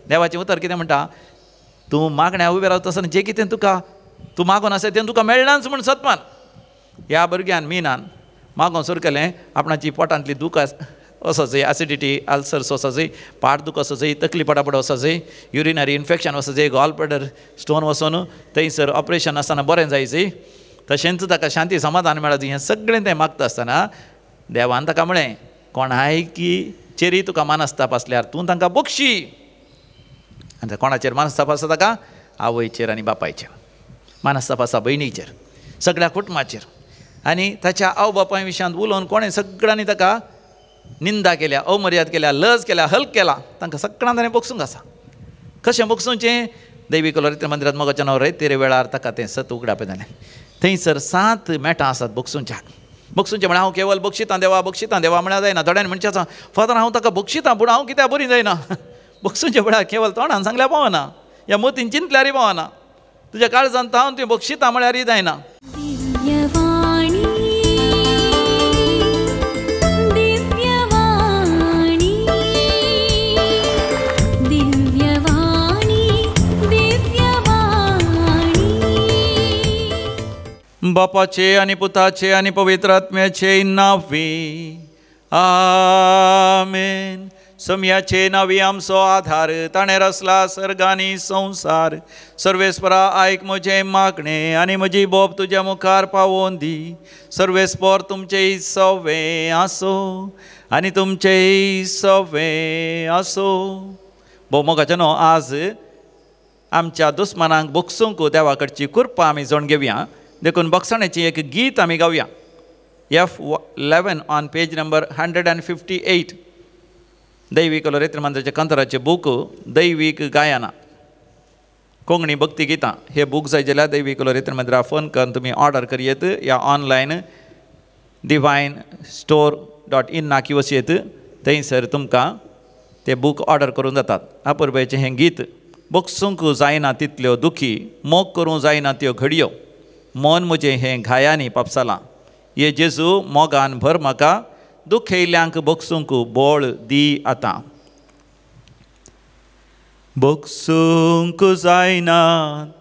देवाचें उतर कितें म्हणटा, तूं मागण्या उबें रावता आसतना जें कितें तुका तूं मागून आसा तें तुका मेळनाच म्हूण सतमान. ह्या भुरग्यान मिनान मागों सुरू केलें, आपणाची पोटांतली दूख वचो जाय, एसिडिटी अल्सर्स वचो जाय, पाट दूख वचो जाय, तकली पडापड वचो जाय, युरिनरी इन्फेक्शन वचो जाय, गॉल ब्लॅडर स्टोन वचून थंयसर ऑपरेशन आसतना बरें जाय जाय, तशेंच ताका शांती समाधान मेळत हें सगळें तें मागता आसतना देवान ताका म्हळें, कोणाय की चेरी तुका मानस्ताप आसल्यार तूं तांकां बक्षी. आनी कोणाचेर मानस्ताप आसा ताका? आवयचेर आनी बापायचेर मानस्ताप आसा, भयणीचेर, सगळ्या कुटुंबाचेर. आनी ताच्या आवय बापाय विशयांत उलोवन कोणें सगळ्यांनी ताका निंदा केल्या, अमर्याद केल्या, लज केल्या, हल्क केला, तांकां सगळ्यांक ताणें बोगसूंक आसा. कशें बोगसूचें? दैवीक ललित मंदिरांत मोगाच्या नांव तेरे वेळार ताका तें सत उगडाप जालें. थंयसर 7 मेटां आसात बगसूंच्याक. बगसूंचें म्हळ्यार हांव केवळ बक्षितां देवा म्हळ्यार जायना. थोड्यान म्हणचें आसा, फादर हांव ताका बक्षितां पूण हांव कित्याक बरी जायना. बगसूंचें म्हळ्यार केवळ तोंडान सांगल्यार पावना, ह्या मोतीन चिंतल्यारय पावना. तुज्या काळजांत हांव तुवें बक्षितां म्हळ्यारय जायना. बापाचे आनी पुताचे आनी पवित्र आत्म्याचे नांवी आमेन. समयाचे नांवी आमचो आधार, ताणें रचला सर्ग आनी संवसार. सर्वेस्परा आयक म्हजें मागणें आनी म्हजी बोब तुज्या मुखार पावोवन दी. सर्वेस्पर तुमचेय सवें आसो आनी तुमचेय सवें आसो. भोवमोगाचें न्हू, आज आमच्या दुस्मानांक बोगसूंक देवा कडची कृपा आमी जाण घेवया. देखून बक्षणाची एक गीत आमी गावया. F11 on page number 158. दैवीक ललित मंदिराचे कंतराचे बूक दैवीक गायना कोंकणी भक्ती गितां हे बूक जाय जाल्यार दैवीक ललित मंदिरा फोन करून तुमी ऑर्डर करयेत, या ऑनलायन divinestore.in नाकी वचयेत, थंयसर तुमकां ते बूक ऑर्डर करूं जातात. अपुर्बेचें हें गीत. बगसूंक जायना तितल्यो दुखी, मोग करूं जायना त्यो घडयो, मन म्हजें हें घायांनी पापसालां. ये जेजू मोगान भर म्हाका, दुखेयल्यांक बगसूंक बोळ दी आतां. बगसूंक जायना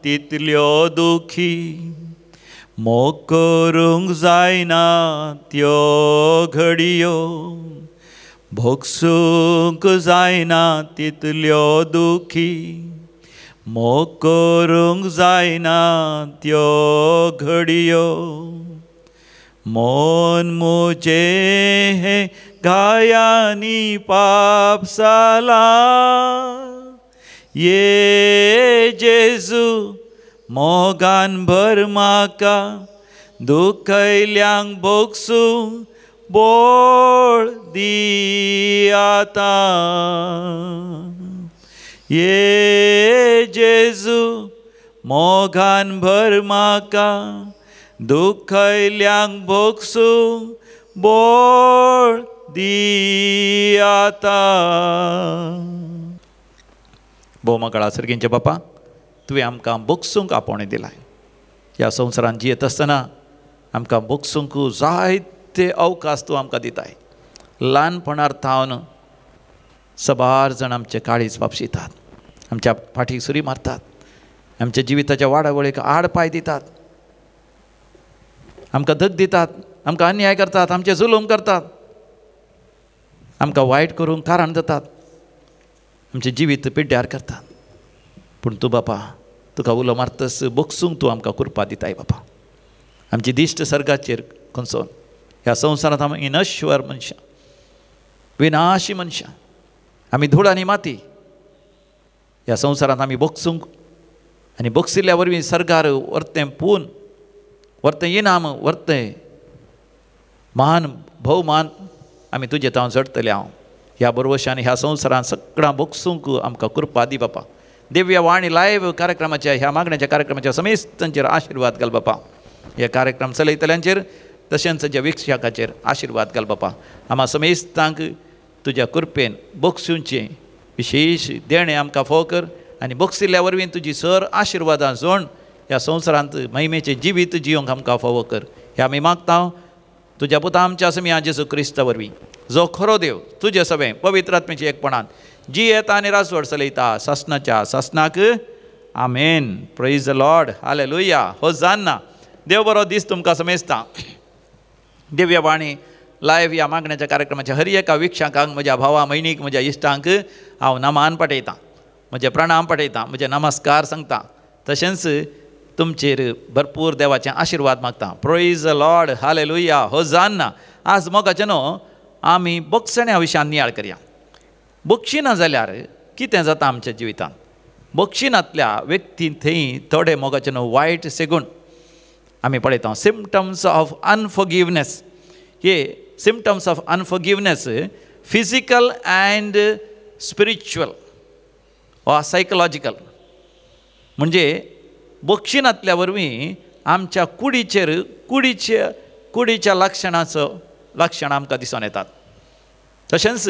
तितल्यो दुखी, मोग करूंक जायना त्यो घडयो, बगसूंक जायना तितल्यो दुखी, मोग करूंक जायना त्यो घडयो, मन म्हजें हें घायांनी पापसालां. ये जेजू मोगान भर म्हाका, दुखयल्यांक बगसूंक बोळ दी आतां. ये जेजू मोगान भर म्हाका, दुखयल्यांक बगसूंक बोळ दी आतां. भोवमंगळा सर्गींचे बापा, तुवें आमकां बगसूंक आपोवणें दिलाय. ह्या संवसारांत जियेत आसतना आमकां बगसूंक जायते अवकाश तूं आमकां दिताय. ल्हानपणार थावन सबार जाण आमचे काळीज पापशितात, आमच्या फाटीक सुरी मारतात, आमच्या जिविताच्या वाडावळीक आड पाय दितात, आमकां धग दितात, आमकां अन्याय करतात, आमचे जुलूम करतात, आमकां वायट करूंक कारण जातात, आमचें जिवीत पिड्ड्यार करतात. पूण तूं बापा, तुका उलो मारतस बगसूंक तूं आमकां कृपा दिताय बापा. आमची दिश्ट सर्गाचेर खंचोन ह्या संवसारांत आमी नश्वर मनशां, विनाशी मनशां, आमी धूळ आनी माती ह्या संवसारांत आमी बगसूंक आनी बगसिल्ल्या वरवीं सर्गार व्हरतें पून, व्हरतें इनाम, व्हरतें मान भोवमान आमी तुजे तांव झडटले. हांव ह्या बरोवशान ह्या संवसारांत सगळां बगसूंक आमकां कृपा दी बापा. दिव्य वाणी लायव्ह कार्यक्रमाच्या ह्या मागण्याच्या कार्यक्रमाच्या समेस्तांचेर आशिर्वाद घाल बापा. हे कार्यक्रम चलयतल्यांचेर तशेंच जे विक्षकाचेर आशिर्वाद घाल बापा. आम्हा समेस्तांक तुज्या कृपेन बगसूंचें विशेश देणें आमकां फोव कर आनी बगसिल्ल्या वरवीं तुजी सर आशिर्वादां जोण ह्या संवसारांत महिमेचें जिवीत जियोंक आमकां फोव कर. हे आमी मागता तुज्या पुता आमच्या समिया जेजू क्रिस्ता वरवीं, जो खरो देव तुजे सवें पवित्र आत्म्याच्या एकपणान जी येता आनी रासवड चलयता ससनाच्या ससनाक आमेन. Praise the lord. Hallelujah. Hosanna. देव बरो दीस तुमकां समेजता. दिव्यवाणी लायव्ह या मागण्याच्या कार्यक्रमाच्या हर एका विक्षांकांक म्हज्या भावा भयणीक म्हज्या इश्टांक हांव नमान पठयतां, म्हजे प्रणाम पठयतां, म्हजे नमस्कार सांगता. तशेंच तुमचेर भरपूर देवाचे आशिर्वाद मागता. Praise the lord. हालेलुया. होसाना. आज मोगाचे न्हू आमी बक्षण्या विशयान नियाळ करया. बक्षिना जाल्यार कितें जाता आमच्या जिवितांत. बक्षिनांतल्या व्यक्ती थंय थोडे मोगाचे न्हू वायट सेगूण आमी पळयता. Symptoms of unforgiveness. हे symptoms of unforgiveness physical and spiritual वा सायकोलॉजिकल. म्हणजे बक्षिनांतल्या वरवीं आमच्या कुडीच्या लक्षण आमकां दिसून येतात. तशेंच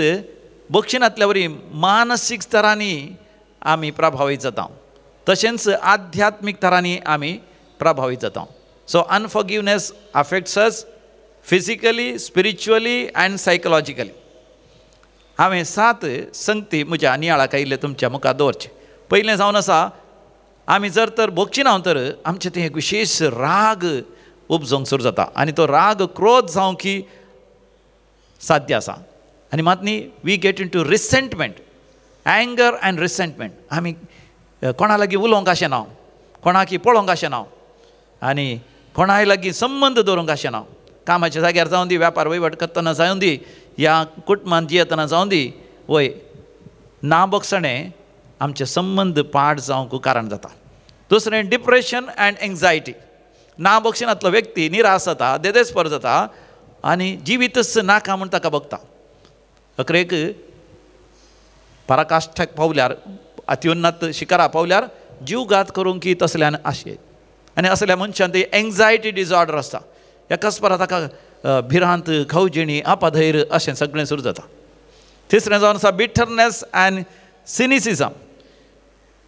बक्षिनांतल्या वरवीं मानसीक स्तरांनी आमी प्रभावीत जाता. तशेंच आध्यात्मीक तरांनी आमी प्रभावीत जाता. So unforgiveness affects us physically, spiritually and psychologically. हांवें 7 संगती म्हज्या नियाळाक आयिल्ले तुमच्या मुखार दवरचे. पयलें जावन आसा आमी जर तर बक्षिना तर आमचें तें एक विशेश राग उपजोवंक सुरू जाता आनी तो राग क्रोध जावं की साध्य आसा. आनी मात न्ही we get into resentment, anger and resentment. आमी कोणा लागीं उलोवंक अशें ना, कोणाकी पळोवंक अशें ना आनी कोणाय लागीं संबंद दवरूंक अशें ना. कामाच्या जाग्यार जावं दी, वेपार वयवट करतना जावं दी, ह्या कुटुंबांत जियेतना जावं दी, वय ना बक्षणें आमचे संबंद पाड जावंक कारण जाता. दुसरें डिप्रेशन अँड एंग्जायटी. ना बक्षिनांतलो व्यक्ती निराश जाता, देदेस्पर जाता आनी जिवीतच नाका म्हूण ताका बगता. अकरेक पराकाष्ठाक पावल्यार, अत्युन्नत शिखरा पावल्यार जीवघात करूंक की तसल्यान आशे. आनी असल्या मनशान ती एंग्जायटी डिजॉर्डर आसता. एकाच परा ताका भिरांत, खवजिणी, अपधैर्य अशें सगळें सुरू जाता. तिसरें जावन आसा बिटरनेस अँड सिनिसिजम.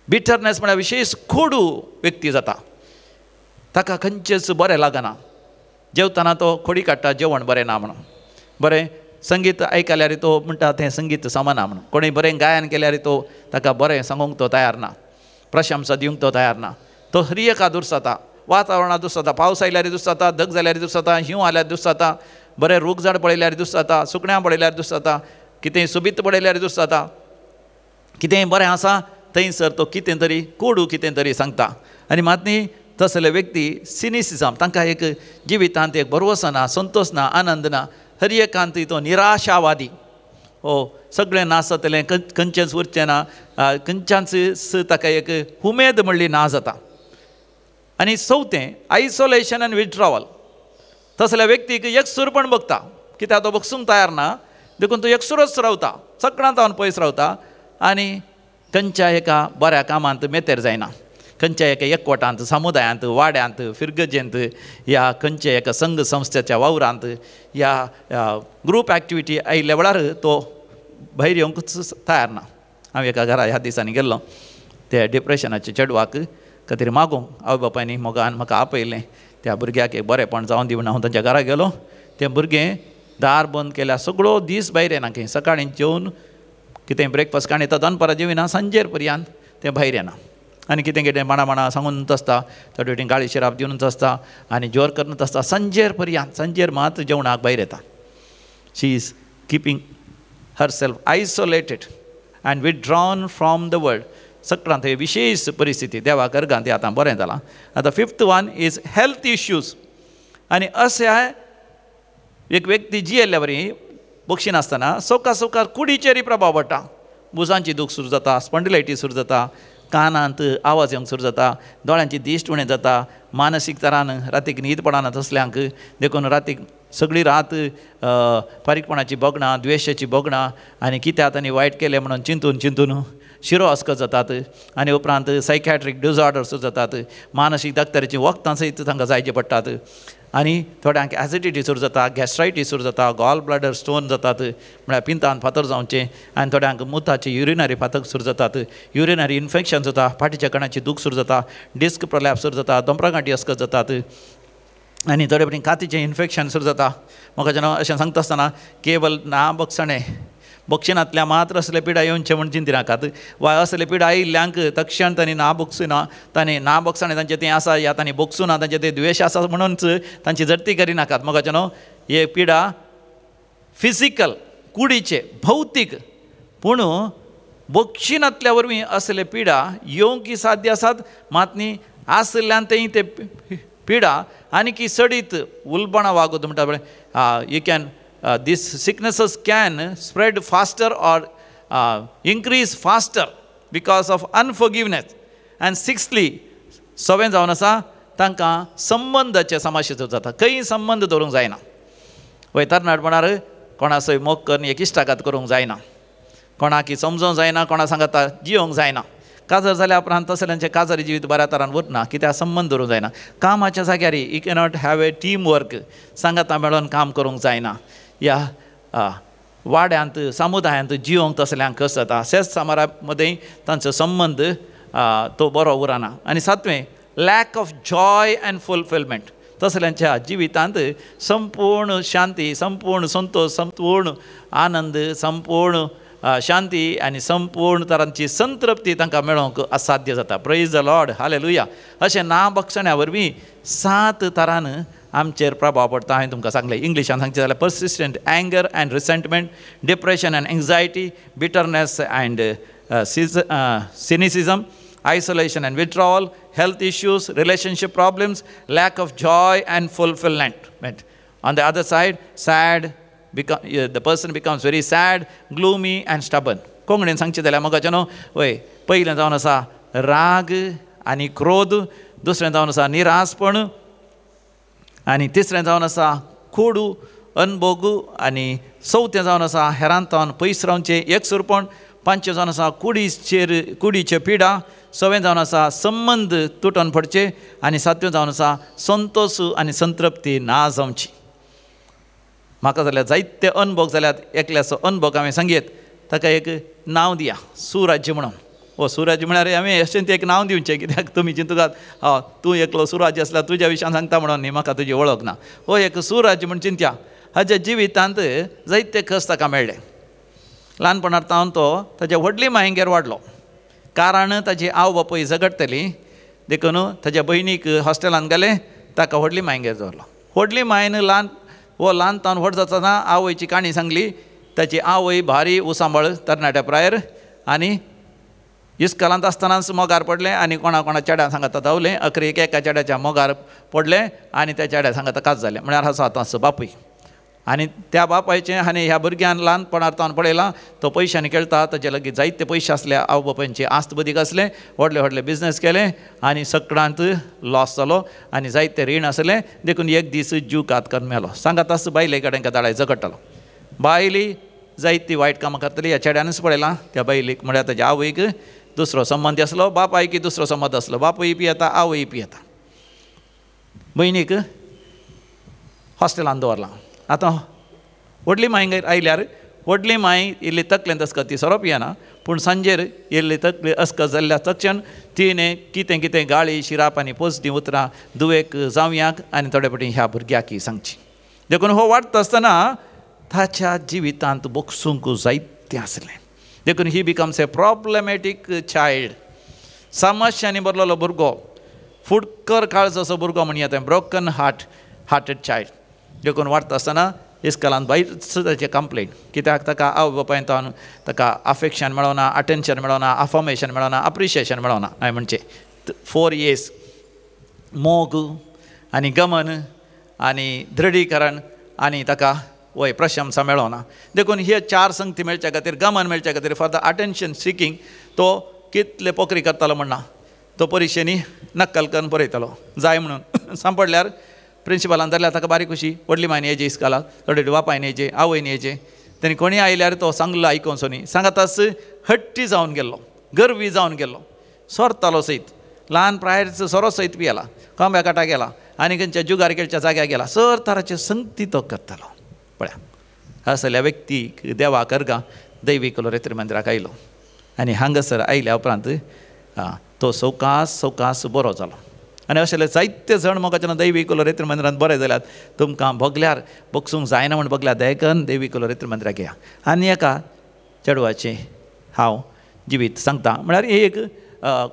बिटरनेस म्हळ्यार विशेश खोडू व्यक्ती जाता. ताका खंयचेच बरें लागना. जेवतना तो खोडी काडटा जेवण बरें ना म्हणून. बरें संगीत आयकल्यार तो म्हणटा तें संगीत समना म्हणून. कोणूय बरें गायन केल्यार तो ताका बरें सांगूंक तो तयार ना, प्रशंसा दिवंक तो तयार ना. तो हर एका दूस जाता. वातावरणात दूस जाता. पावस आयल्यार दूस जाता, धग जाल्यार दूस जाता, हिंव आल्यार दूस जाता, बरें रूखझाड पळयल्यार दूस जाता, सुकण्यां पळयल्यार दूस जाता, कितेंय सुबीत पळयल्यार दूस जाता. कितेंय बरें आसा थंयसर तो कितें तरी कोडू कितें तरी सांगता. आनी मात न्ही तसले व्यक्ती सिनिसिजम, तांकां एक जिवितांत एक भरवोस ना, संतोश ना, आनंद ना. हर एकांत तो निराशावादी. हो सगळें नासतलें, खंयचेंच उरचें ना, खंयच्याच ताका एक उमेद म्हणली ना जाता. आनी चवथें आयसोलेशन आनी विथड्रॉवल. तसल्या व्यक्तीक एकसूरपण बगता, कित्याक तो बगसूंक तयार ना, देखून तो एकसुरोच रावता, सगळ्यांत हांव पयस रावता आनी खंयच्या एका बऱ्या कामांत मेतेर जायना. खंयच्या एका एकवटांत, समुदायांत, वाड्यांत, फिरगजेंत, या खंयच्या एका संघ संस्थेच्या वावरांत, या ग्रूप एक्टिविटी आयिल्ल्या वेळार तो भायर येवंकूच तयार ना. हांव एका घरा ह्या दिसांनी गेल्लो. त्या डिप्रेशनाच्या चेडवाक खंय मागूंक आवय बापायनी मोगान म्हाका आपयलें. त्या भुरग्याक एक बरेंपण जावन दी म्हणून हांव तांच्या घरा गेलो. तें भुरगें दार बंद केल्यार सगळो दीस भायर येना. खंय सकाळीं जेवन कितें ब्रेकफास्ट काणी तो दनपारां जेविना, सांजेर पर्यंत तें भायर येना. आनी कितें कितें माणा सांगूनच आसता, थोडे वटेन गाळी शिराप दिवनच आसता आनी जोर करनच आसता. सांजेर पर्यंत, सांजेर मात जेवणाक भायर येता. She is keeping herself isolated and withdrawn from the world. सगळ्यांत हे विशेश परिस्थिती देवाक अर्गां ती आतां बरें जालां. आतां 5th one is health issues. आनी अशा एक व्यक्ती जियेल्ल्या वरी बक्षिनासतना सवकार कुडीचेरय प्रभाव पडटा. बुजांची दूख सुरू जाता, स्पॉन्डिलायटीस सुरू जाता, कानांत आवाज येवंक सुरू जाता, दोळ्यांची दिश्ट उणें जाता, मानसीक तरान रातीक न्हीद पडना तसल्यांक. देखून रातीक सगळी रात फारीकपणाची बोगणां, द्वेशाची बोगणां आनी कित्याक आनी वायट केलें म्हणून चिंतून शिरो अस्कत जातात. आनी उपरांत सायकॅट्रीक डिजॉर्डर्स जातात. मानसीक दाक्तराची वखदां सयत तांकां जायचे पडटात. आनी थोड्यांक एसिडिटी सुरू जाता, गॅस्ट्रायटीस सुरू जाता, गॉल ब्लॅडर स्टोन जातात, म्हळ्यार पिंतान फातर जावचें. आनी थोड्यांक मुताचे युरिनरी फातर सुरू जातात, युरिनरी इन्फेक्शन जाता, फाटीच्या कणाची दूख सुरू जाता, डिस्क प्रलॅप सुरू जाता, दोंपरागांठी अस्कत जातात. आनी थोडे फावटी कातीचें इन्फेक्शन सुरू जाता. म्हाका जेन्ना अशें सांगता आसतना केवल ना बक्षणें बक्षिणांतल्या मात्र असले पिडा येवचे म्हण चिंतिनाकात वा असले पिडा आयिल्ल्यांक तक्षण तांणी ना बक्षुना तांणी ना बक्षाणें तांचें तें आसा या तांणी बक्षू ना तांचें तें द्वेश आसा म्हणूनच तांची जर्ती करिनाकात मगाचे न्हू हे पिडा फिजिकल कुडीचे भौतीक पूण बक्षिणांतल्या वरवीं असले पिडा येवंक साध्य आसात मात न्ही आसल्यान ते पिडा आनी सडीत उलपणां वागोत म्हणटा पळय you can these sicknesses can spread faster or increase faster because of unforgiveness. And sixthly, सवें जावन आसा तांकां संबंदाचे समस्या जाता खंय संबंद दवरूंक जायना वयतार नाडपणार कोणा सय मोग करून एक इश्टाघात करूंक जायना कोणाक समजोवंक जायना कोणा सांगता जियोंक जायना काजर जाल्या उपरांत तसल्यांचें काजारी जिवीत बऱ्या तरान उरना कित्याक संबंद दवरूंक जायना कामाच्या जाग्यार you cannot have a team work सांगाता मेळोन काम करूंक जायना या वाड्यांत समुदायांत जियोंक तसल्यांक कस जाता शेत समारा मदें तांचो संबंद तो बरो उरना आनी सातवें lack of joy and fulfilment तसल्यांच्या जिवितांत संपूर्ण शांती संपूर्ण संतोष संपूर्ण आनंद संपूर्ण शांती आनी संपूर्ण तरांची संतृप्ती तांकां मेळोवंक असाध्य जाता प्रेज द लॉर्ड हालेलुया अशें ना बक्षण्या वरवीं 7 तरान आमचेर प्रभाव पडटा हांवें तुमकां सांगलें इंग्लिशान सांगचें जाल्यार persistent anger and resentment depression and anxiety bitterness and cynicism isolation and withdrawal health issues relationship problems lack of joy and fulfilment on the other side sad the person becomes very sad, gloomy and stubborn. कोंकणीन सांगचें जाल्यार मगाचें न्हू वय पयलें जावन आसा राग आनी क्रोध दुसरें जावन आसा निरासपण आनी तिसरें जावन आसा खोडू अनभोगू आनी चवथें जावन आसा हेरांतोन पयस रावचें एकसुरपण पांचवें जावन आसा कुडीचे पिडा सवें जावन आसा संबंद तुटोन पडचे आनी सातवें जावन आसा संतोश आनी संतृप्ती ना जावची म्हाका जाल्यार जायते अनुभव जाल्यात एकल्याचो अनुभव हांवें सांगीत ताका एक नांव दिया सुराज्य म्हणून हो सुराज्य म्हळ्यार हांवें अशें एक नांव दिवचें कित्याक तुमी चिंतुकात तूं एकलो सुराज्य आसल्यार तुज्या विशयान सांगता म्हणून न्ही म्हाका तुजी वळख ना हो एक सुराज्य म्हण चिंत्या हाच्या जिवितांत जायते कश्ट ताका मेळ्ळे ल्हानपणांत तो ताच्या व्हडली मायेगेर वाडलो कारण ताची आवय बापूय झगडटली देखून ताच्या भयणीक हॉस्टेलांत गेले ताका व्हडली मायेगेर दवरलो व्हडली मायेन ल्हान तावन व्हड जातना आवयची काणी सांगली ताची आवय भारी उसांबळ तरणाट्या प्रायर आनी इस्कॉलांत आसतनाच मोगार पडलें आनी कोणा चेड्या सांगता धांवलें अखेरेक एका चेड्याच्या मोगार पडलें आनी त्या चेड्या सांगता काज जालें म्हळ्यार आसा ताचो बापूय आनी त्या बापायचें आनी ह्या भुरग्यान ल्हानपणांत तावन पळयलां तो पयशांनी खेळटा ताचे लागीं जायते पयशे आसले आवय बापायची आस्त बदीक आसलें व्हडले बिजनेस केले आनी सगळ्यांत लॉस जालो आनी जायते रीण आसलें देखून एक दीस जीव कात करून मेलो सांगात आस बायले कडेन धाडाय झगडटालो बायली जायती वायट कामां करतली ह्या चेड्यानूच पळयलां त्या बायलेक म्हळ्यार ताच्या आवयक दुसरो संबंद आसलो बापायकी दुसरो संबंद आसलो बापूय पियेता आवय पियेता भयणीक हॉस्टेलांत दवरलां आतां व्हडली मायेगेर आयल्यार व्हडली माय इल्ली तकलेंत आसता ती सोरो पियेना पूण सांजेर इल्ली तकली अस्कत जाल्ल्या तक्षण तिणें कितें गाळी शिराप आनी पोसलीं उतरां दुवेक जावयांक आनी थोडे फावटी ह्या भुरग्याक सांगची देखून हो वाडटा आसतना ताच्या जिवितांत बोगसूंक जायतें आसलें देखून ही बिकम्स ए प्रॉब्लेमॅटीक चायल्ड समस्यांनी भरलेलो भुरगो फुडकर काळजो असो भुरगो म्हण येता ब्रोकन हार्टेड चायल्ड देखून वाडटा आसतना इस्कॉलांत बायच ताचें कंप्लेन कित्याक ताका आवय बापायन ताका अफेक्शन मेळोना अटेन्शन मेळोना अफर्मेशन मेळोना अप्रिशिएशन मेळोना हांवें म्हणचें 4 years मोग आनी गमन आनी दृढीकरण आनी ताका वय प्रशंसा मेळोना देखून हे 4 संगती मेळचे खातीर गमन मेळचे खातीर फॉर द अटेन्शन सिकींग तो कितले पोकरी करतालो म्हणना तो परिक्षेनी नक्कल करून बरयतालो जाय म्हणून सांपडल्यार प्रिंसिपलान धरल्यार ताका बारीक कशी व्हडली मायन येजे इस्कॉलाक थोडे बापायन येजे आवयन येजे तेणी कोणी आयल्यार तो सांगलो आयकोनसोनी सांगातास हट्टी जावन गेल्लो गर्वी जावन गेल्लो सोरतालो सयत ल्हान प्रायरचो सोरो सयत पियेला कोंब्या काटा गेला आनी खंयच्या जुगार खेळच्या जाग्यार गेला सर तराचे संगती तो करतालो पळया असल्या व्यक्तीक देवा करगा दैवीक रेत्री मंदिराक आयलो आनी हांगासर आयल्या उपरांत तो सवकास बरो जालो आनी अशें जायते जण म्हाका दैवीक रेत्री मंदिरांत बरे जाल्यात तुमकां भोगल्यार बोगसूंक जायना म्हण भोगल्यार दयकन दैवीक रेत्री मंदिराक या आनी एका चेडवाचें हांव जिवीत सांगता. म्हळ्यार एक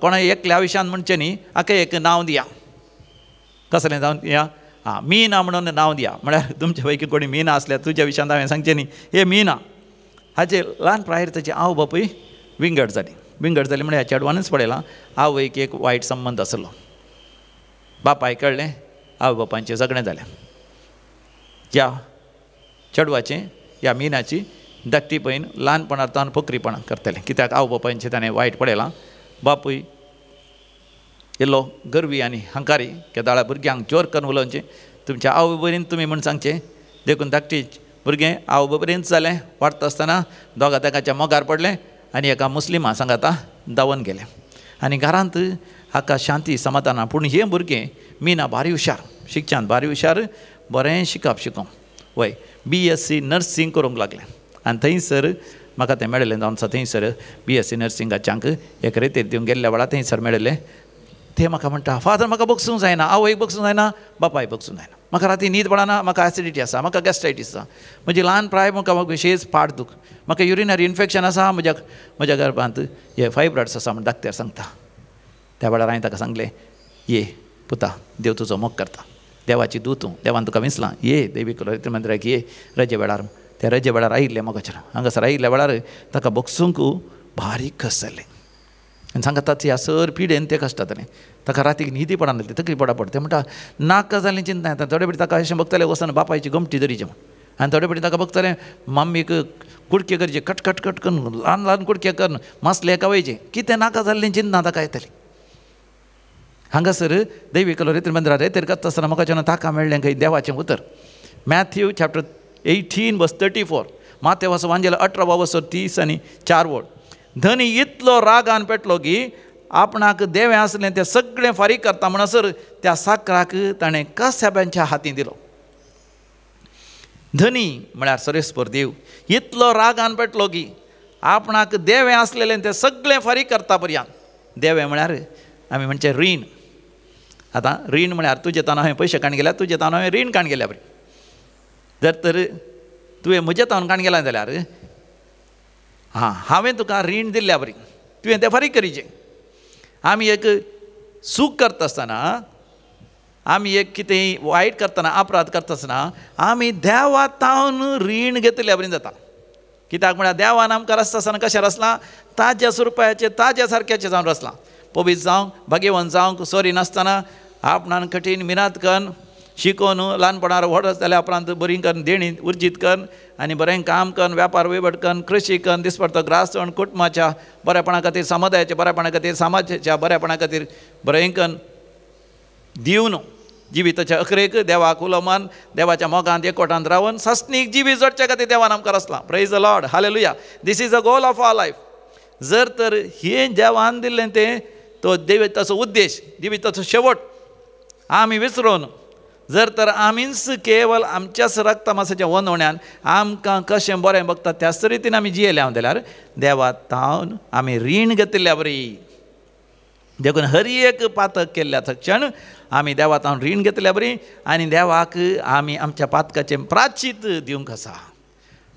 कोणा एकल्या आयुश्यान म्हणचें न्ही, आख्खें एक नांव दिया. कसलें नांव दिया? मीना म्हणून नांव दिया. म्हळ्यार तुमचे पैकी कोणी मीना आसल्यार तुज्या विशयान हांवें सांगचें न्ही, हे मीना. हाचे ल्हान प्रायर ताची आवय बापूय विंगड जाली. विंगड जाली म्हळ्यार ह्या चेडवानूच पळयलां आवयक एक वायट संबंद आसलो. बापायक कळ्ळें, आवय बापायचें झगडें जालें. ह्या चेडवाचें, ह्या मिनाची धाकटी पयन ल्हानपणांतल्यान पोखरीपणां करतालें. कित्याक आवय बापायचें ताणें वायट पळयलां. बापूय इल्लो गरवी आनी हंकारी केदाळ्या भुरग्यांक जोर करून उलोवचें, तुमच्या आवय बरें तुमी म्हूण सांगचें. देखून धाकटी भुरगें आवय बरेंच जालें. वाडटा आसतना दोगा तेगाच्या मोगार पडलें आनी एका मुस्लिमा सांगाता दावन गेलें. आनी घरांत हाका शांती समाधाना. पूण हें भुरगें मिना भारी हुशार, शिक्षणांत भारी हुशार, बरें शिकूंक वय BSc नर्सींग करूंक लागलें. आनी थंयसर म्हाका तें मेळिल्लें जावन आसा. थंयसर BSc नर्सिंगाच्यांक एक रेतेर दिवंक गेल्ल्या वेळार थंयसर मेळिल्लें. ते म्हाका म्हणटा, फादर म्हाका बगसूंक जायना, आवयक बगसूंक जायना, बापायक बगसूंक जायना, म्हाका राती न्हीद पडना, म्हाका एसिडिटी आसा, म्हाका गॅस्ट्रायटीस आसा, म्हजी ल्हान प्राय म्हाका विशेश पाट दूख, म्हाका युरिनरी इन्फेक्शन आसा, म्हज्या गर्भांत हे फायब्रॉइड्स आसा म्हूण डाक्टर सांगता. त्या वेळार हांवें ताका सांगलें, ये पुता, देव तुजो मोग करता, देवाची दूत तूं, देवान तुका विसलां, ये देवीक मंदिराक ये रजे वेळार. त्या रजे वेळार आयिल्ले मोगाचेर हांगासर आयिल्ल्या वेळार ताका बगसूंक भारी कस जाल्लें. आनी सांगतात ह्या सर पिडेन तें कश्ट जातालें. ताका रातीक न्हिदी पडनासली, तकली पडा पडटा. ते म्हणटा नाका जाल्लें चिंता येता. थोडे फावटी ताका अशें बगतालें वचून बापायची गमटी धरीचें म्हूण. आनी थोडे फावटी ताका बगतालें मम्मीक कुडके करचे, कट करून ल्हान ल्हान कुडके करून मसले एका वयचे. कितें नाका जाल्लें चिंता ताका येताली. हांगासर दैवी रेतीर मंदिरार रेतीर करता आसतना म्हाका जेन्ना ताका मेळ्ळें खंय देवाचें उतर. मॅथ्यू चॅप्टर 18:34, मातेवाचो वांजेला 18:30 धनी इतलो रागान पेटलो की आपणाक देवें आसलें तें सगळें फारीक करता म्हणसर त्या साकराक ताणें कसाब्यांच्या हातीन दिलो. धनी म्हळ्यार सर्वेस्पर देव इतलो रागान पेटलो की आपणाक देवें आसलेलें तें सगळें फारीक करता पर्यंत. देवें म्हळ्यार आमी म्हणचे रीण. आतां रीण म्हळ्यार तुजे तान हांवें पयशे काण गेल्यार तुजे तान हांवें रीण काण गेल्या बरी. जर तर तुवें म्हजे तावन काण गेला जाल्यार हांवें तुका रीण दिल्ल्या बरी, तुवें तें फारीक करीचें. आमी एक सूख करता आसतना, आमी एक कितेंय वायट करतना, अपराध करता आसतना आमी देवा तावन रीण घेतल्या बरी जाता. कित्याक म्हळ्यार देवान आमकां रस्ता आसतना कशें रचलां, ताज्या स्वरुपाचे ताज्या सारक्याचें जावन रचलां. पवित्र जावंक, भाग्यवान जावंक सोरी नासतना आपणान कठीण मिनात करून शिकोवन ल्हानपणार व्हड जाल्या उपरांत बरी करून देणी उर्जीत करून आनी बरें काम करून वेपार वैवट करून कृशी करून दिसपडतो ग्रास जावन कुटुंबाच्या बरेपणा खातीर, समुदायाच्या बरेपणा खातीर, समाजाच्या बरेपणा खातीर बरें करून दिवन जिविताच्या अखरेक देवाक उलोवन देवाच्या मोगांत एकवटांत रावन सस्नीक जिवीत जडचे खातीर देवान आमकां रचलां. Praise the lord, hallelujah. This is a goal of our life. जर तर हें देवान दिल्लें तें तो देविताचो उद्देश, जिविताचो शेवट आमी विसरून जर तर आमीच केवळ आमच्याच रक्तमासाच्या वनवण्यान आमकां कशें बरें बगता त्याच रितीन आमी जियेल्या जाल्यार देवा तावन आमी रीण घेतिल्ल्या बरी. देखून हर एक पातक केल्ल्या क्षण आमी देवा तावन रीण घेतल्या बरी आनी देवाक आमी आमच्या पातकाचें प्राचित दिवंक आसा.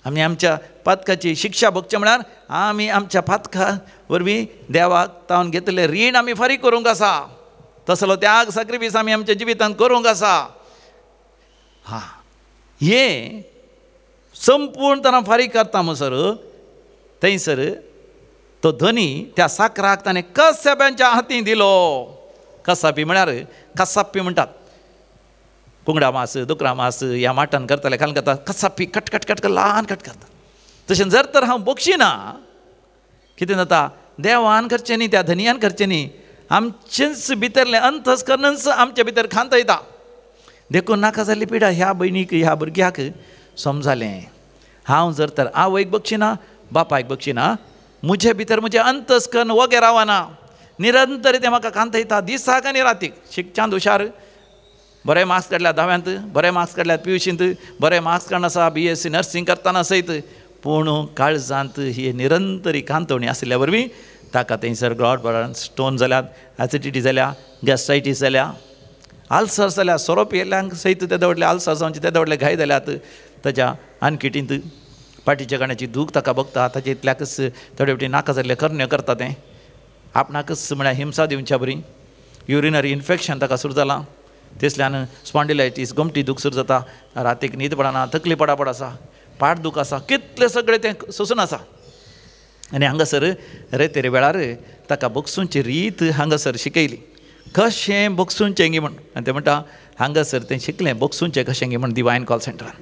आमी आमच्या पातकाची शिक्षा भोगचें म्हळ्यार आमी आमच्या पातका वरवीं देवाक तावन घेतिल्लें रीण आमी फारीक करूंक आसा. तसलो त्याग सॅक्रिफायस आमी आमच्या जिवितांत करूंक आसा. हे संपूर्णपणान फारीक करता म्हणसर थंयसर तो धनी त्या साकराक ताणें कसाब्यांच्या हातीन दिलो. कसापी म्हळ्यार कसापी म्हणटात कुंगडा मास, दुकरा मास ह्या माटान करताले खाल करता कसापी कट ल्हान कट करता. तशें जर तर हांव बगशिना कितें जाता, देवान करचें न्ही, त्या धनयान करचें न्ही, आमचेच भितरलें अंतस्करणच आमचे भितर खांत येता. देखून नाका जाल्ली पिडा ह्या भयणीक, ह्या भुरग्याक समजालें. हांव जर तर आवयक बगशिना, बापायक बगशिना, म्हजे भितर म्हजें अंतस्करण वगे रावना. निरंतर तें म्हाका खांत येता दिसाक आनी रातीक. शिक्षांत हुशार, बरे मार्क्स काडल्यात 10व्यांत, बरे मार्क्स काडल्यात PUCंत, बरे मार्क्स काडून आसा BSc नर्सिंग करतना सयत. पूण काळजांत ही निरंतरी कांतवणी आसल्या वरवीं ताका थंयसर गॉड स्टोन जाल्यात, एसिडिटी जाल्या, गॅस्ट्रायटीस जाल्या, आल्सर्स जाल्या, सोरोप येयल्यांक सयत ते दवडले आल्सर्स जावचे ते दवडले घाय जाल्यात ताच्या आनकिटींत. पाठीच्या गाण्याची दूख ताका बघता ताचे इतल्याकच थोडे वटी नाका जाल्ले कर्ण्य करता तें आपणाकच म्हळ्यार हिंसा दिवच्या बरी युरिनरी इन्फेक्शन ताका सुरू जालां तेसल्यान स्पॉन्डिलायटीस गमटी दूख सुरू जाता रातीक न्हीद पडना तकली पडापड आसा पाट दूख आसा कितलें सगळें तें सोसून आसा आनी हांगासर रेतेरे वेळार ताका बगसूंची रीत हांगासर शिकयली कशें बगसूंचें गी म्हण आनी ते म्हणटा हांगासर तें शिकलें बगसूंचें कशें गी म्हण डिवायन कॉल सेंटरान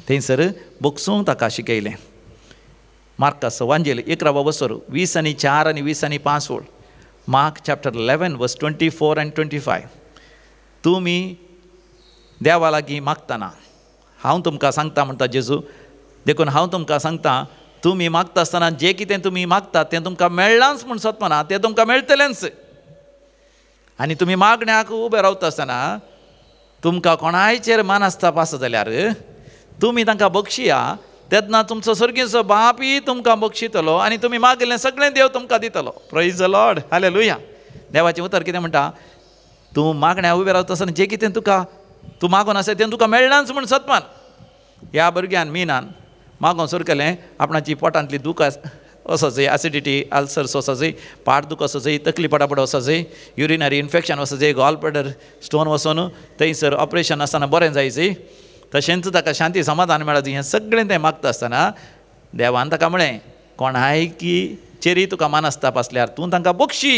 थंयसर बगसूंक ताका शिकयलें मार्कास वांजेल 11 वर्सर 20 आनी 4 आनी 20 आनी 5 वळ मार्क चॅप्टर 11 वर्स 24 आनी 25 तुमी देवा लागीं मागतना हांव तुमकां सांगता म्हणटा जेजू देखून हांव तुमकां सांगता तुमी मागता आसतना जें कितें तुमी मागतात तें तुमकां मेळ्ळांच म्हूण सतमना तें तुमकां मेळटलेंच आनी तुमी मागण्याक उबे रावता आसतना तुमकां कोणायचेर मानास्ताप आसा जाल्यार तुमी तांकां बक्षिया तेन्ना तुमचो सर्गीचो बापूय तुमकां बक्षितलो आनी तुमी मागिल्लें सगळें देव तुमकां दितलो प्रेज द लॉर्ड हालेलुया देवाचें उतर कितें म्हणटा तूं मागण्या उबे रावता आसतना जें कितें तुका तूं मागून आसा तें तुका मेळ्ळांच म्हूण सतमान ह्या भुरग्यान मिनान मागोन सुरू केलें आपणाची पोटांतली दूख वचो जाय एसिडिटी अल्सर्स वचो जाय पाट दूख वचो जाय तकली पडापड वचो जाय युरिनरी इन्फेक्शन वचो जाय गॉल ब्लॅडर स्टोन वचून थंयसर ऑपरेशन आसतना बरें जायचें तशेंच ताका शांती समाधान मेळत हें सगळें तें मागता आसतना देवान ताका म्हळें कोणायकीचेरी तुका मानस्ताप आसल्यार तूं तांकां बक्षी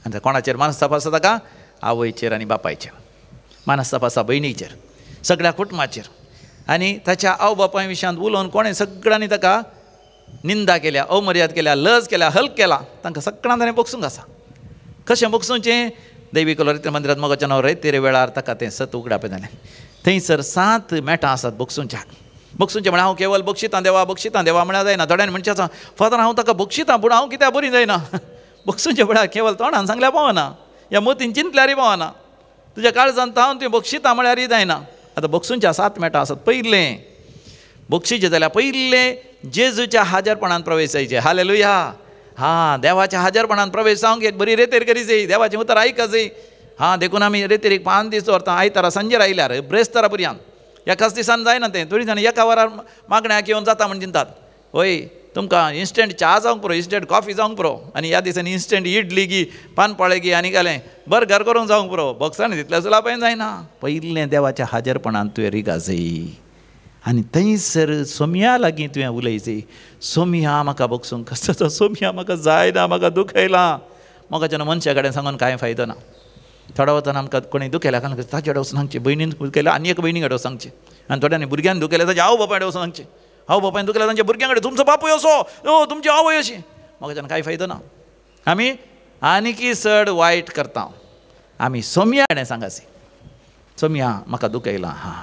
आनी कोणाचेर मानस्ताप आसा ताका आवयचेर आनी बापायचेर मानस्ताप आसा भयणीचेर सगळ्या कुटुंबाचेर आनी ताच्या आवय बापाय विशयांत उलोवन कोणें सगळ्यांनी ताका निंदा केल्या अमर्याद केल्या लज केल्या हल्क केला तांकां सगळ्यांक ताणें बगसूंक आसा कशें बगसूंचें दैवीक ललित मंदिरांत मोगाचें नांव रेतेरे वेळार ताका तें सत उगडापय जालें थंयसर 7 मेटां आसात बगसूंच्याक बगसूंचें म्हळ्यार हांव केवळ बक्षितां देवा म्हळ्यार जायना थोड्यान म्हणचें फादर हांव ताका बक्षितां पूण हांव कित्याक बरी जायना बगसूंचें म्हळ्यार केवळ तोंडान सांगल्यार पावना ह्या मतीन चिंतल्यारय पावना तुज्या काळजांत हांव तुवें बक्षितां म्हळ्यारय जायना आतां बगसूंच्या 7 मेटां आसात पयलें बक्षीचें जाल्यार पयलें जेजूच्या हाजरपणान प्रवेश जायचे हालेलुया हां देवाच्या हाजरपणान प्रवेश जावंक एक बरी रेतेर करी जाय देवाचें उतर आयका जाय हां देखून आमी रेतेरीक 5 दीस व्हरता आयतारा सांजेर आयल्यार ब्रेस्तारा पर्यंत एकाच दिसान जायना तें थोडीं जाणां एका वरार मागण्याक येवन जाता म्हण चिंतात वय तुमकां इन्स्टंट च्या जावंक पुरो इन्स्टंट कॉफी जावंक पुरो आनी ह्या दिसांनी इन्स्टंट इडली गी पानपाळे गी आनी घालें बर्गर करूंक जावंक पुरो बॉक्सांनी तितल्या सुलापाय जायना पयलें देवाच्या हाजरपणान तुवें रिगा जाय आनी थंयसर सोमया लागीं तुवें उलयचें सोमया म्हाका बगसूंक कसो सोमया म्हाका जायना म्हाका दुखयलां म्हाका मनशा कडेन सांगून कांय फायदो ना थोड्या वतान आमकां कोणी दुखयल्या कारण ताचे कडेन वचून सांगचें भयणीन दुखयल्या आनी एक भयणी कडेन सांगचें आनी थोड्यांनी भुरग्यान दुखयल्या ताच्या आवय बापाय कडेन वचून सांगचें आवय बापायन दुखयल्या तांच्या भुरग्यां कडेन तुमचो बापूय असो तुमची आवय अशी म्हाका कांय फायदो ना आमी आनीकी चड वायट करता आमी सोमया कडेन सांगासी सोमया म्हाका दुखयलां हां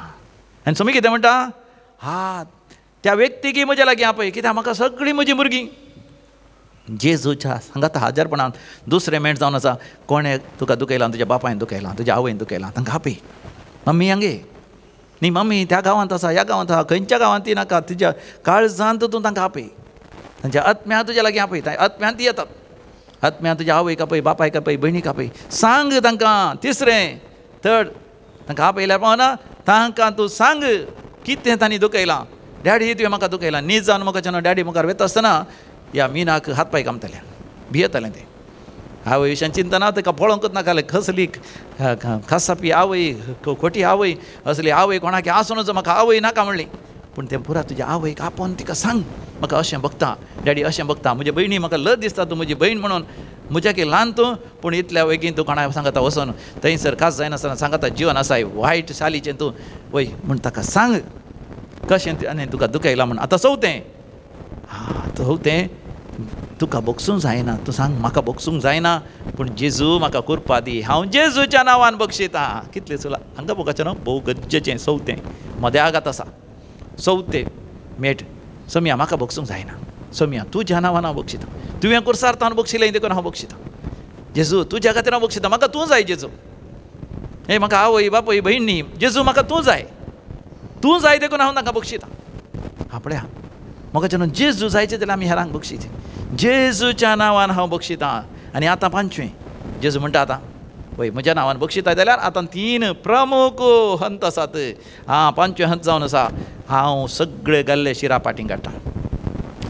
आनी सोमी कितें म्हणटा हा त्या व्यक्तीक म्हज्या लागीं आपय कित्याक म्हाका सगळीं म्हजीं भुरगीं जेजूच्या सांगात हाजरपणान दुसरें मेळ जावन आसा कोणें तुका दुखयलां तुज्या बापायन दुखयलां तुज्या आवयन दुखयलां तांकां आपय मम्मी हांगे न्ही मम्मी त्या गांवांत आसा ह्या गांवांत आसा खंयच्या गांवांत ती नाका तुज्या काळजांत तूं तांकां आपय तांच्या आत्म्या तुज्या लागीं आपय आत्म्यांत ती येतात आत्म्या तुज्या आवयक आपय बापायक आपय भयणीक आपय सांग तांकां तिसरें थर्ड तांकां आपयल्यार पावना तांकां तूं सांग कितें तांणी दुखयलां डॅडी तुवें म्हाका दुखयलां न्हीद जावन म्हाका डॅडी मुखार वता आसतना ह्या मिनाक हात पांय कामतालें भियेतालें तें आवय विशयान चिंता ना ताका पळोवंकूच नाकालें कसली खासापी आवय खोटी आवय असली आवय कोणाक आसूनच म्हाका आवय नाका म्हणली पूण तें पुरा तुज्या आवयक आपोवन तिका सांग म्हाका अशें बगता डॅडी अशें बगता म्हजे भयणी म्हाका लज दिसता तूं म्हजी भयण म्हणून म्हज्या की ल्हान तूं पूण इतल्या बेगीन तूं कोणाक सांगता वचून थंयसर खास जायनासतना सांगता जिवन आसाय वायट शालीचें तूं वय म्हूण ताका सांग कशें आनी तुका दुखयलां म्हूण आतां चवथें हां चवथें तुका बगसूंक जायना तूं सांग म्हाका बगसूंक जायना पूण जेजू म्हाका कुरपा दी हांव जेजूच्या नांवान बक्षितां कितलें चुला हांगा बघाचें न्हू भोव गरजेचें चवथें मद्यागात आसा चवथें मेट सोमया म्हाका बगसूंक जायना सोमया तुज्या नांवान हांव बक्षितां तुवें कुर्सार तावन बक्षिलें देखून हांव बक्षितां जेजू तुज्या खातीर हांव बक्षितां म्हाका तूं जाय जेजू हे म्हाका आवय बापय भयण न्ही जेजू म्हाका तूं जाय देखून हांव तांकां बक्षितां आपल्या म्हाका न्हू जेजू जायचें जाल्यार आमी हेरांक बक्षिचें जेजूच्या नांवान हांव बक्षितां आनी आतां 5वें जेजू म्हणटा आतां पळय म्हज्या नांवान बक्षितां जाल्यार आतां 3 प्रमुख हंत आसात हां 5वें हंत जावन आसा हांव सगळे घाल्ले शिराप फाटीं काडटा.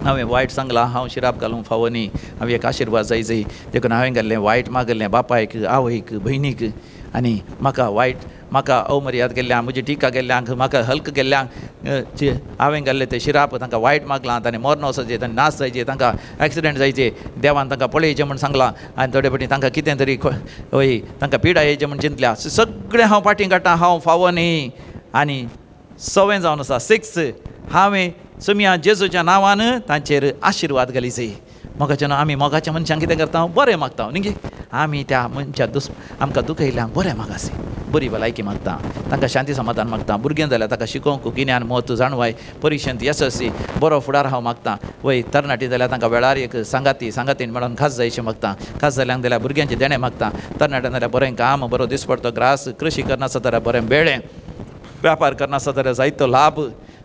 हांवें वायट सांगलां, हांव शिराप घालूंक फावो न्ही, हांव एक आशिर्वाद जाय जाय देखून हांवें घाल्लें वायट मागल्लें बापायक, आवयक, भयणीक, आनी म्हाका अवमर्याद केल्ल्यांक, म्हजी टिका केल्ल्यांक, म्हाका हल्क केल्ल्यांक हांवें घाल्लें तें शिराप तांकां वायट मागलां. तांणी मरण वचचें, तांणी नाश जायचे, तांकां एक्सिडेंट जायचे, देवान तांकां पळयचें म्हूण सांगलां, आनी थोडे फावटी तांकां कितें तरी वय तांकां पिडा येवचें म्हूण चिंतल्या. सगळें हांव फाटीं काडटा, हांव फावो न्ही. आनी 6वें जावन आसा 6 हांवें समिया जेजूच्या नांवान तांचेर आशिर्वाद घाली जाय. मोगाचें न्हू, आमी मोगाच्या मनशांक कितें करता, बरें मागता न्ही गे. आमी त्या मनशाक आमकां दुखयल्यांक बरें मागासी, बरी भलायकी मागता, तांकां शांती समाधान मागता. भुरगें जाल्यार ताका शिकोवंक गिन्यान म्हत्व जाणवाय, परिक्षेंत यशस्वी, बरो फुडार हांव मागता. वय तरणाटी जाल्यार तांकां वेळार एक सांगातीन मेळोन खास जायचें मागता. खास जाल्यांक जाल्यार भुरग्यांचे देणे मागता. तरणाट्यान जाल्यार बरें काम, बरो दिसपडतो ग्रास, कृशी करनासतना जाल्यार बरें बेळें, वेपार करनासतना जाल्यार जायतो लाभ.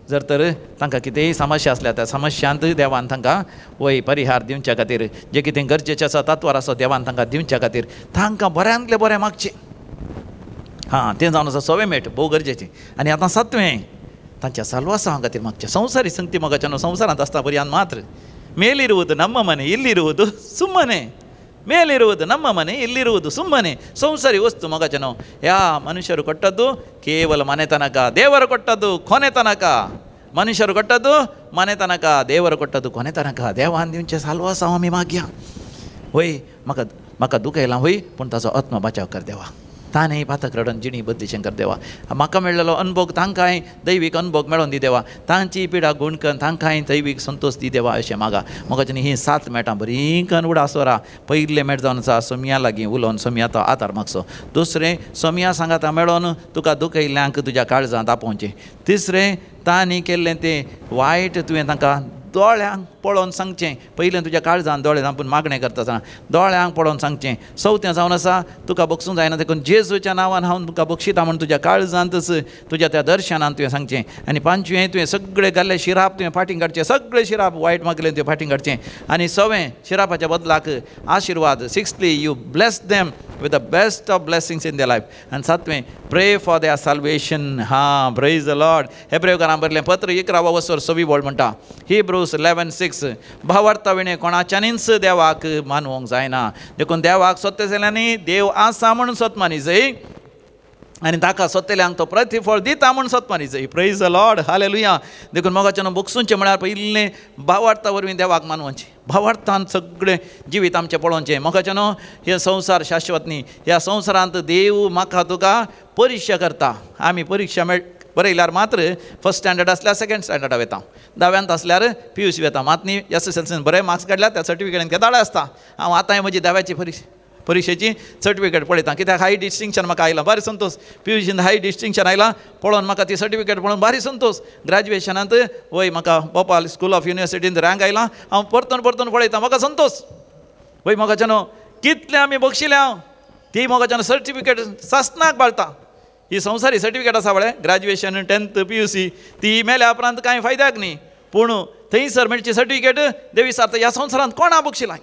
जर तर तांकां कितेंय समस्या आसल्या त्या समस्यांत देवान तांकां वय परिहार दिवच्या खातीर, जें कितें गरजेचें आसा तत्वार आसा देवान तांकां दिवच्या खातीर तांकां बऱ्यांतलें बरें मागचें. तें जावन आसा 6वें मेट, भोव गरजेचें. आनी आतां 7वें, तांच्या साल्वासा खातीर मागचें. संवसारी संगती मोगाच्या न्हू, संवसारांत आसता बरी आनी मात्र ಮೇಲಿರುವುದು ನಮ್ಮ ಮನೆ, ಇಲ್ಲಿರುವುದು ಸುಮ್ಮನೆ. ಮೇಲಿರುವುದು ನಮ್ಮ ಮನೆ, ಇಲ್ಲಿರುವುದು ಸುಮ್ಮನೆ. ಸಂಸಾರಿ ವಸ್ತು ಮಗಜನೋ ಯಾ ಮನುಷ್ಯರು ಕೊಟ್ಟದ್ದು ಕೇವಲ ಮನೆ ತನಕ, ದೇವರು ಕೊಟ್ಟದ್ದು ಕೊನೆ ತನಕ. ಮನುಷ್ಯರು ಕೊಟ್ಟದ್ದು ಮನೆ ತನಕ, ದೇವರು ಕೊಟ್ಟದ್ದು ಕೊನೆ ತನಕ. देवान दिवचे साल्वास आमी मागया. होय म्हाका दुख येयलां होय, पूण ताचो आत्म बचाव कर देवा. ताणें पातक रडोन जिणी बदलीचें कर देवा. म्हाका मेळिल्लो अनुभव तांकांय दैवीक अनुभव मेळोन दी देवा. तांची पिडा गुणकन तांकांय दैवीक संतोश दी देवा अशें मागा. मोगाचें ही 7 मेटां बरी कन उडासोरा. पयलें मेट जावन आसा सोमिया लागीं उलोवन सोमिया तो आदार मागचो. दुसरें सोमिया सांगाता मेळोन तुका दुख येयल्ल्यांक तुज्या काळजांत आपोवचें. तिसरें तांणी केल्लें तें वायट तुवें तांकां दोळ्यांक पळोवन सांगचें. पयलें तुज्या काळजांत दोळे आपूण मागणें करता आसतना दोळ्यांक पळोवन सांगचें. 4थें जावन आसा तुका बक्षूंक जायना देखून जेजूच्या नांवान हांव तुका बक्षिता म्हूण तुज्या काळजांतच तुज्या त्या दर्शनांत तुवें सांगचें. आनी 5वें तुवें सगळें घाल्लें शिराप तुवें फाटीं काडचें. सगळें शिराप वायट मागलें तुवें फाटीं काडचें. आनी 6वें शिरापाच्या बदलाक आशिर्वाद. 6thly you bless them with the best of blessings in their life. And 7वें pray for their salvation. Praise the Lord. हेब्रेवकारांक बरयलें पत्र 11 वचोर 6 बोल म्हणटा. Hebrews 11:6 भावार्थ विणे कोणाच्यानीच देवाक मानवंक जायना. देखून देवाक सत्य जाल्यांनी देव आसा म्हणून सतमानी जाय, आनी ताका सत्यल्यांक तो प्रतिफळ दिता म्हणून सतमानी जाय. Praise the lord, hallelujah. देखून मोगाचें बगसूंचें म्हळ्यार पयलें भावार्था वरवीं देवाक मानवचें. भावार्थान सगळें जिवीत आमचें पळोवचें. मोगाचें न्हू, हे संवसार शाश्वत न्ही. ह्या संवसारांत देव म्हाका तुका परिक्षा करता. आमी परिक्षा बरयल्यार मात्र फर्स्ट स्टँडर्ड आसल्यार सेकंड स्टँडर्डाक वता, 10व्यांत आसल्यार PUC वता. मात न्ही SSLCन बरें मार्क्स काडल्यार त्या सर्टिफिकेटान धाडा आसता. हांव आतांय म्हजी 10व्याची परिक्षेची सर्टिफिकेट पळयता. कित्याक हाय डिस्टिंक्शन म्हाका आयलां, भारी संतोश. PUCन हाय डिस्टिंक्शन आयलां पळोवन म्हाका ती सर्टिफिकेट पळोवन भारी संतोश. ग्रॅज्युएशनांत वय म्हाका भोपाल स्कूल ऑफ युनिवर्सिटींत रँक आयलां. हांव परतून पळयता, म्हाका संतोश. वय मोगाचें न्हू, कितलें आमी बक्षिल्लें हांव. ती मोगाचें सर्टिफिकेट सासनाक बाळटा. ही संवसारी सर्टिफिकेट आसा वळे, ग्रॅज्युएशन 10th PUC ती मेल्या उपरांत कांय फायद्याक न्ही. पूण थंयसर मेळची सर्टिफिकेट देवी सार्थ ह्या संवसारांत कोणा बक्षिलां.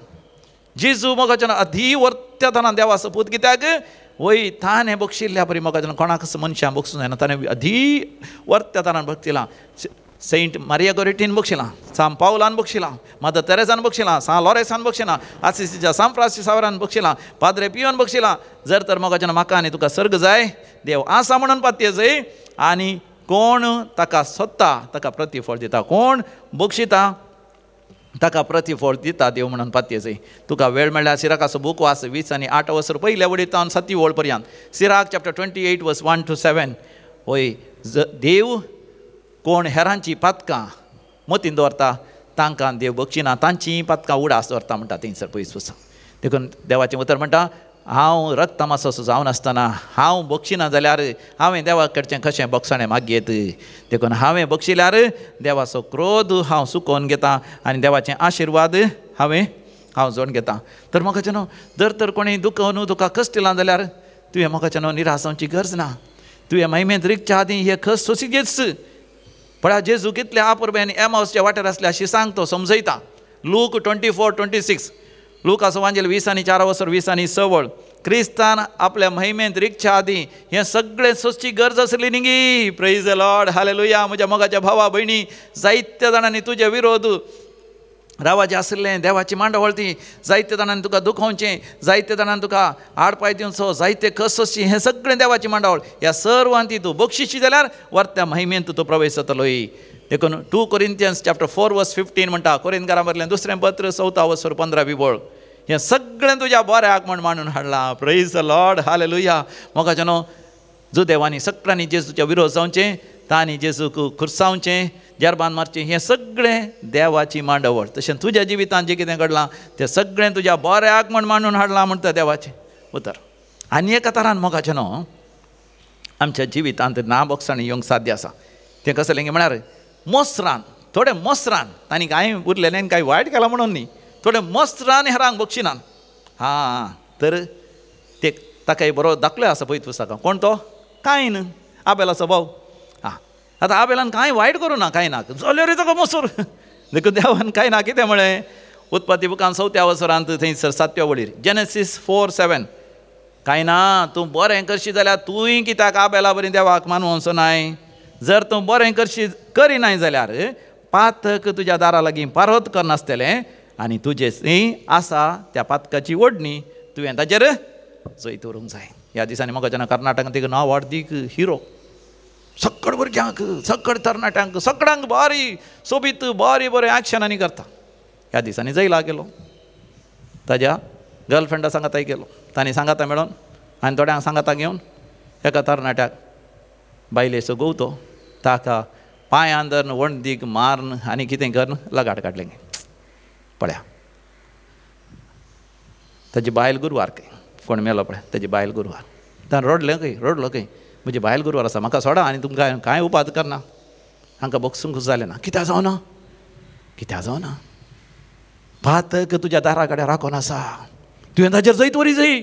जेजू मोगाचें अधि वर्त्यतानान देवा सपूत. कित्याक वय ताणें बक्षिल्ल्या बरी मोगाचें कोणाक मनशां बक्षूंक जायना. ताणें अधि वर्त्यतानान बक्षिलां. सेंट मारिया गोरेटीन बक्षिलां, सांत पावलान बक्षिलां, मदर तेरेसान बक्षिलां, सांत लॉरेसान बक्षिलां, आसिसीच्या सांत फ्रांसीस सावरान बक्षिलां, पाद्रे पियोन बक्षिलां. जर तर मोगाचें म्हाका आनी तुका सर्ग जाय, देव आसा म्हणून पातये जाय. आनी कोण ताका सोदता ताका प्रतिफळ दिता. कोण बक्षिता ताका प्रतिफळ दिता देव म्हणून पातये जाय. तुका वेळ मेळ्ळ्यार सिराकाचो बूक वाच 20 आनी 8 वचर पयल्या वडीतावन 7 वळ पर्यंत. सिराक चॅप्टर 28 वर्स 1 to 7. होय देव कोण हेरांची पातकां मतीन दवरता तांकां देव बक्षिना, तांची पातकां उडास दवरता म्हणटा थंयसर पयस पुस्तक. देखून देवाचें उतर म्हणटा, हांव रक्त तमासो जावन आसतना हांव बक्षिना जाल्यार हांवें देवा कडचें कशें बक्षणें मागयेत. देखून हांवें बक्षिल्यार देवाचो क्रोध हांव सुकोवन घेता आनी देवाचें आशिर्वाद हांव जोडून घेता. तर म्हाका न्हू, जर तर कोणी दुखोवन तुका कश्ट दिलां जाल्यार तुवें म्हाका न्हू निरासावची गरज ना. तुवें महिमेंत रिगच्या आदीं हे खस सोंसीगेच. पळय जेजू कितले आपुर्बे आनी एमावसच्या वाटेर आसले अशी सांग तो समजयता. लूक 24:26 लुकास वांजेल 20:4 20:6 क्रिस्तान आपल्या महिमेंत रिक्षा आदी हे सगळे सोची गरज असली निगी. Praise the lord, hallelujah. म्हज्या मोगाच्या भावा भयणी, जायत्या जाणांनी तुजे विरोध रावाचें आसलें, देवाची मांडवळ ती जायत्या जाणांनी तुका दुखोवचें, जायत्या जाणांनी तुका आडपाय दिवचो, जायते कस सोसची, हें सगळें देवाची मांडवळ. ह्या सर्वांत ती तूं बक्षिशी जाल्यार वर्त्या महिमेंत तूं प्रवेश जातलोय. देखून 2 Corinthians chapter 4:15 म्हणटा, कोरिंथकारां बरयलें 2रें पत्र 4:15 बोळ, हें सगळें तुज्या बऱ्याक म्हण मांडून हाडलां. Praise the lord, hallelujah. मोगाचें न्हू, जो देवानी सगळ्यांनी जेजूच्या विरोध जावचें, तांणी जेजूक खुरसावचें, जेरबान मारचें, हें सगळें देवाची मांडवळ. तशें तुज्या जिवितांत जें कितें घडलां तें सगळें तुज्या बऱ्याक म्हण मांडून हाडलां म्हणटा देवाचें उतर. आनी एका तरान मोगाचें न्हू, आमच्या जिवितांत नाबोगसाणी येवंक साध्य आसा. तें कसलें म्हळ्यार मोसरान, थोडे मोसरान, तांणी कांय उरलेलें कांय वायट केलां म्हणून न्ही, थोडे मोसरान हेरांक बक्षिनान. हां, तर ते ताका बरो दाखलो आसा पळय पुस्तकां. कोण तो? कायन, आबेलाचो भाव. हां, आतां आबेलान कांय वायट करूं ना, कांय ना, जाल्यार ताका मोसूर. देखून देवान कांय ना, कितें म्हळें उत्पत्ती बुकान 4:4 थंयसर 7 वळीर जेनेसीस 4:7 कांय ना, तूं बरें करशी जाल्यार तुंय कित्याक आबेला बरी देवाक मानूंक नाय. जर तूं बरें करशी करिनाय जाल्यार पातक तुज्या दारा लागीं पारोत करनासतलें, आनी तुजे आसा त्या पातकाची ओडणी तुवें ताचेर जैत व्हरूंक जाय. ह्या दिसांनी म्हाका जेन्ना कर्नाटकांत एक नांव वाडदीक हिरो, सक्कड भुरग्यांक, सक्कड तरणाट्यांक, सगळ्यांक बारी सोबीत बारी बरें एक्शनांनी करता. ह्या दिसांनी जैला गेलो, ताज्या गर्लफ्रेंडा सांगाताय गेलो, तांणी सांगाता मेळोन आनी थोड्यांक सांगाता घेवन एका तरणाट्याक बायलेचो गवतो ताका पांयां धरून वणदीक मारन आनी कितें करन लगाट काडलें. पळया, ताजी बायल गुरवार खंय, कोण मेलो पळय ताजी बायल गुरवार. ताणें रडलो खंय म्हजी बायल गुरवार आसा, म्हाका सोडा आनी तुमकां कांय उपाद करना. हांकां बगसूंक जालें ना. कित्याक जावना, कित्याक जावना? पातक तुज्या दारा कडेन राखोन आसा, तुवें ताचेर जैत वरी जाय.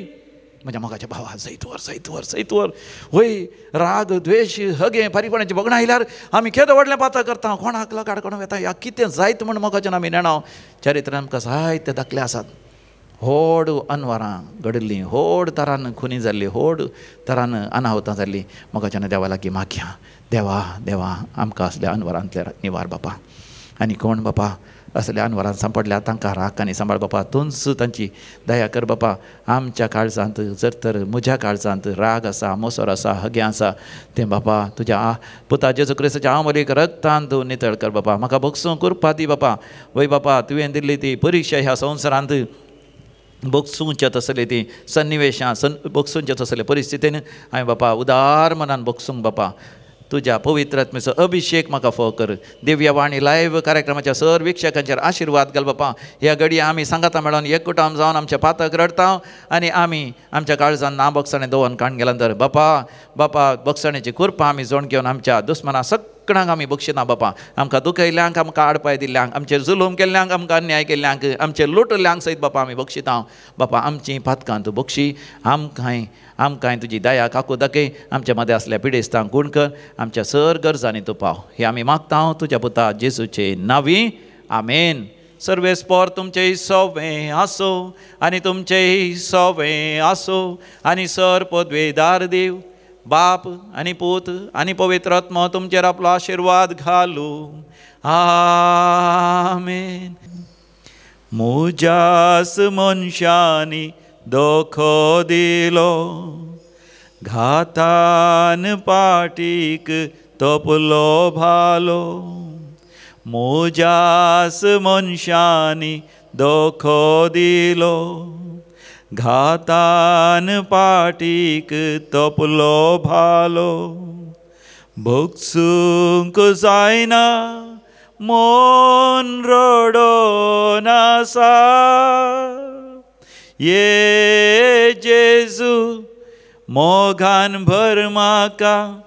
म्हज्या मोगाच्या भावा, जैत वर, जैत वर, जैत वर. वय राग द्वेश हगे फारीपणाची भोगणां आयल्यार आमी केदें व्हडलें पातक करता, कोणाक लगाड कोण येता, ह्या कितें जायत म्हण मोगाच्यान आमी नेणाव. चरित्रांत आमकां जायते दाखले आसात. व्हड अनवरां घडिल्लीं, व्हड तरान खुनी जाल्ली, व्हड तरान अनाहुतां जाल्लीं. मोगाच्यान देवा लागीं मागया, देवा देवा आमकां असल्या अनवरांतले निवार बापा. आनी कोण बापा असल्या अनवरांत सांपडल्या तांकां राख आनी सांबाळ बापा. तूंच तांची दया कर बापा. आमच्या काळजांत जर तर म्हज्या काळजांत राग आसा, मोसोर आसा, हगे आसा, तें बापा तुज्या पुता जेजू क्रिस्ताच्या अमोलीक रक्तान तूं नितळ कर बापा. म्हाका भोगसूंक कृपा दी बापा. वय बापा, तुवें दिल्ली ती परिक्षा ह्या संवसारांत भोगसूंचे तसले ती सन्निवेशां भोगसूंचे तसले परिस्थितीन हांवें बापा उदार मनान भोगसूंक बापा. तुज्या पवित्र आत्मेचो अभिशेक म्हाका फो कर. दिव्यवाणी लायव्ह कार्यक्रमाच्या सर विक्षकांचेर आशिर्वाद घाल बापा. ह्या घडये आमी सांगाता मेळोन एकवटान जावन आमच्या पातक रडता आनी आमी आमच्या काळजान ना बगसाणें दवरन काण गेल्या नंतर बापा बापा बगसाणेची कृपा आमी जोड घेवन आमच्या दुस्मनां सगळ्यांक आमी बक्षिना बापा. आमकां दुखयल्यांक, आमकां आडपाय दिल्ल्यांक, आमचेर जुलूम केल्ल्यांक, आमकां अन्याय केल्ल्यांक, आमचेर लुटल्ल्यांक सयत बापा आमी बक्षिता बापा. आमची पातकां तूं बक्षी. आमकांय तुजी दया काकू दाखय. आमच्या मदें असल्या पिडेस्तांक गूण कर. आमच्या सर गरजांनी तूं पाव. हे आमी मागता तुज्या पुता जेजूचे नांवी. आमेन. सर्वेस्पोर तुमचेय सोवें आसो आनी तुमचेय सोवें आसो आनी सर पदवेदार देव बाप आनी पूत आनी पवित्र आत्मा तुमचेर आपलो आशिर्वाद घालू. आमेन. मुजास मनशांनी दोखो दिलो, घातान पाटीक तोपलो भालो. मुजास मनशांनी दोखो दिलो, घातान पाटीक तोपलो भालो. भोगसूंक जायना मन रडोन आसा. ये जेजू मोगान भर म्हाका,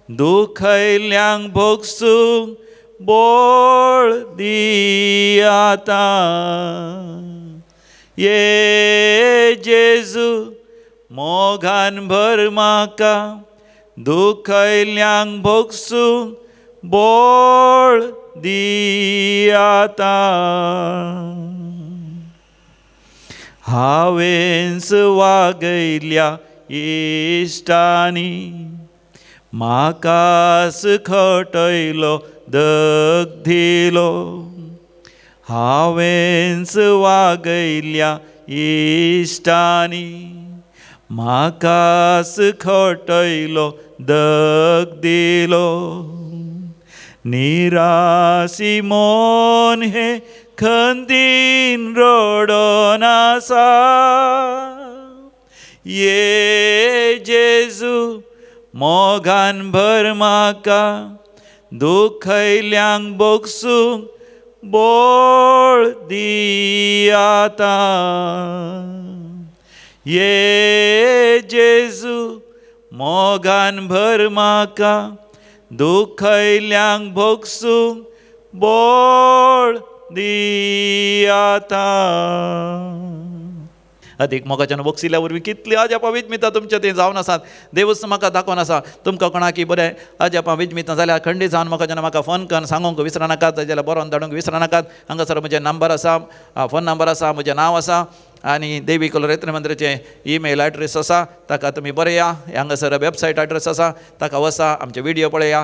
दुखयल्यांक भोगसूंक बोळ दी आतां. ये जेजू मोगान भर म्हाका, दुखयल्यांक भोगसूंक बोळ दी आतां. हांवेंच वागयल्या इश्टांनी म्हाकाच खटयलो दग दिलो हांवेंच वागयल्या इश्टांनी म्हाकाच खटयलो दग दिलो निराशी मोन हे खंदीन रडोन आसा ये जेजू मोगान भर म्हाका दुखयल्यांक बोगसूंक बोळ दी आतां ये जेजू मोगान भर म्हाका दुखयल्यांक भोगसूंक बोळ दी आतां अदीक मोगाच्यान बोगसिल्या वरवीं कितली अजापां विजमितां तुमचें तें जावन आसात देवच म्हाका दाखोवन आसा तुमकां कोणाकी बरें अजापां विजमितां जाल्यार खंडीत जावन म्हाका फोन करून सांगूंक विसरनाकात जाल्यार बरोवन धाडूंक विसरनाकात हांगासर म्हजे नंबर आसा फोन नंबर आसा म्हजें नांव आसा आनी देवी कलोरेत्र मंदिराचें ईमेल एड्रेस आसा ताका तुमी बरया हांगासर वेबसायट एड्रेस आसा ताका वचा आमचे व्हिडियो पळया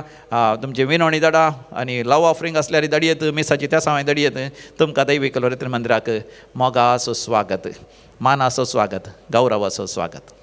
तुमची विनवणी धाडा आनी लव ऑफरींग आसल्यार धाडयेत मिसाची त्या सावाय धाडयेत तुमकां देवी कलोरेत्र मंदिराक मोगाचो स्वागत मानाचो स्वागत गौरवाचो स्वागत